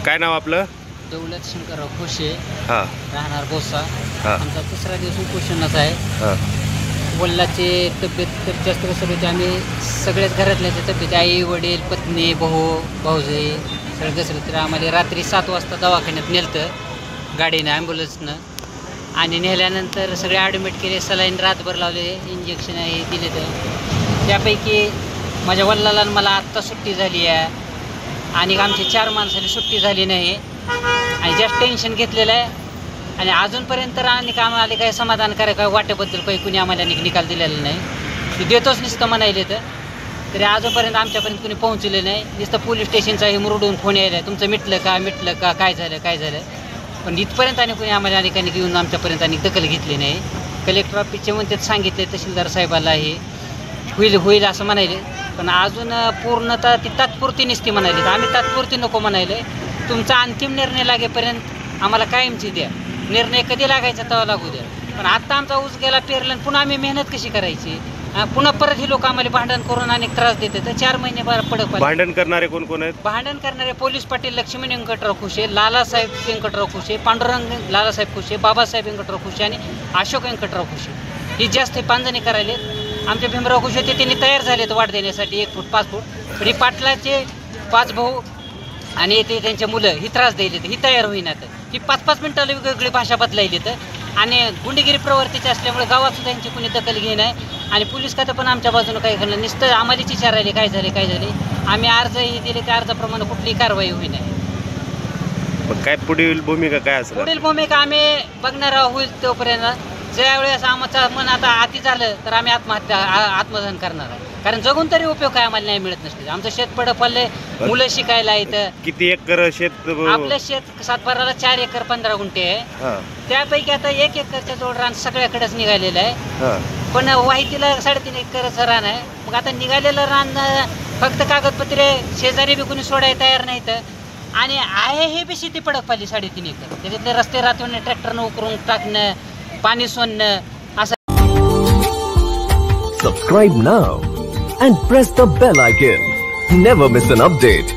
काय नाव आपलं? दौलत शंकरराव खोशे, हां राहणार बोसा. हां आमचा तिसरा दिवस उपोषणाचा आहे. हां वडिलांची तब्येत तर जास्त कसं होती, आम्ही सगळ्याच घरातल्याची तब्येत, आई वडील पत्नी भाऊ भाऊजाई सगळं कसं. तर आम्हाला रात्री 7 वाजता दवाखान्यात नेलतं गाडीनं, ॲम्ब्युलन्सनं. आणि नेल्यानंतर सगळे ॲडमिट केले, सलाईन रातभर लावले, इंजेक्शन हे दिले. तर त्यापैकी माझ्या वडिलाला मला आत्ता सुट्टी झाली आहे आणि आमची 4 माणसाला सुट्टी झाली नाही आणि जास्त टेन्शन घेतलेलं आहे. आणि अजूनपर्यंत आणि आम्हाला काही समाधानकारक काय वाटेबद्दल काही कुणी आम्हाला निकाल दिलेला नाही. ते देतोच नुसतं म्हणायले तर तरी अजूनपर्यंत आमच्यापर्यंत कुणी पोहोचले नाही. नुसतं पोलीस स्टेशनचाही मुरडून फोन यायला, तुमचं मिटलं का काय झालं. पण इथपर्यंत आणि कुणी आम्हाला अनेकांनी येऊन आमच्यापर्यंत आणि दखल घेतली नाही. कलेक्टर ऑफिसचे म्हणते सांगितले, तहसीलदार साहेबाला हे होईल असं म्हणाले. पण अजून पूर्णतः ती तात्पुरती निस्ती म्हणाली. तर आम्ही तात्पुरती नको म्हणाले. तुमचा अंतिम निर्णय लागेपर्यंत आम्हाला कायमची द्या. निर्णय कधी लागायचा तेव्हा लागू द्या. पण आत्ता आमचा ऊस गेला पेरला, पुन्हा आम्ही मेहनत कशी करायची? पुन्हा परत ही लोक आम्हाला भांडण करून अनेक त्रास देतात. तर 4 महिने पडक. भांडण करणारे कोण कोण आहेत? भांडण करणारे पोलीस पाटील लक्ष्मण व्यंकटराव खुशे, लालासाहेब व्यंकटराव खुशे, पांडुरंग लालासाहेब खुशे, बाबासाहेब व्यंकटराव खुशे आणि अशोक व्यंकटराव खुशे. ही जास्त 5 जणी करायले. आमचे भीमराव खुशे होते, त्यांनी तयार झालेत वाट देण्यासाठी 1 फूट 5 फूट. पण ही पाटलाचे 5 भाऊ आणि ते त्यांचे मुलं ही त्रास द्यायले, ही तयार होईनात. ही 5-5 मिनिटाला वेगवेगळी भाषा बदलायली. तर आणि गुंडगिरी प्रवृत्तीचे असल्यामुळे गावात सुद्धा यांची कुणी दखल घेईन आहे. आणि पोलीस खातं पण आमच्या बाजूनं काही करणं नुसतं आम्हालाच विचारायले काय झाले. आम्ही अर्जही दिले, त्या अर्जाप्रमाणे कुठलीही कारवाई होईन आहे. मग काय पुढील भूमिका काय असेल? पुढील भूमिका आम्ही बघणार होईल तोपर्यंत. ज्यावेळेस आमचं मन आता अति झालं तर आम्ही आत्मदहन करणार आहे. कारण जगून तरी उपयोग काय आम्हाला नाही मिळत नसते. आमचं शेत पडले, मुलं शिकायला इथं. किती एकर शेत? आपलं शेत सातबाराला 4 एकर 15 गुंठे आहे. त्यापैकी आता 1 एकरच्या जोड रान सगळ्याकडेच निघालेलं आहे. पण वाहितीला 3.5 एकरचं रान आहे. मग आता निघालेलं रान फक्त कागदपत्रे शेजारी बी कोणी सोडायला तयार नाहीत. आणि आहे हे बी शेती पडक पाहिली 3.5 एकर. त्याच्यातले रस्ते राहतो, ट्रॅक्टरनं उकरून टाकणं, पाणी सोडणं असं. Subscribe now and press the bell icon. Never miss an update.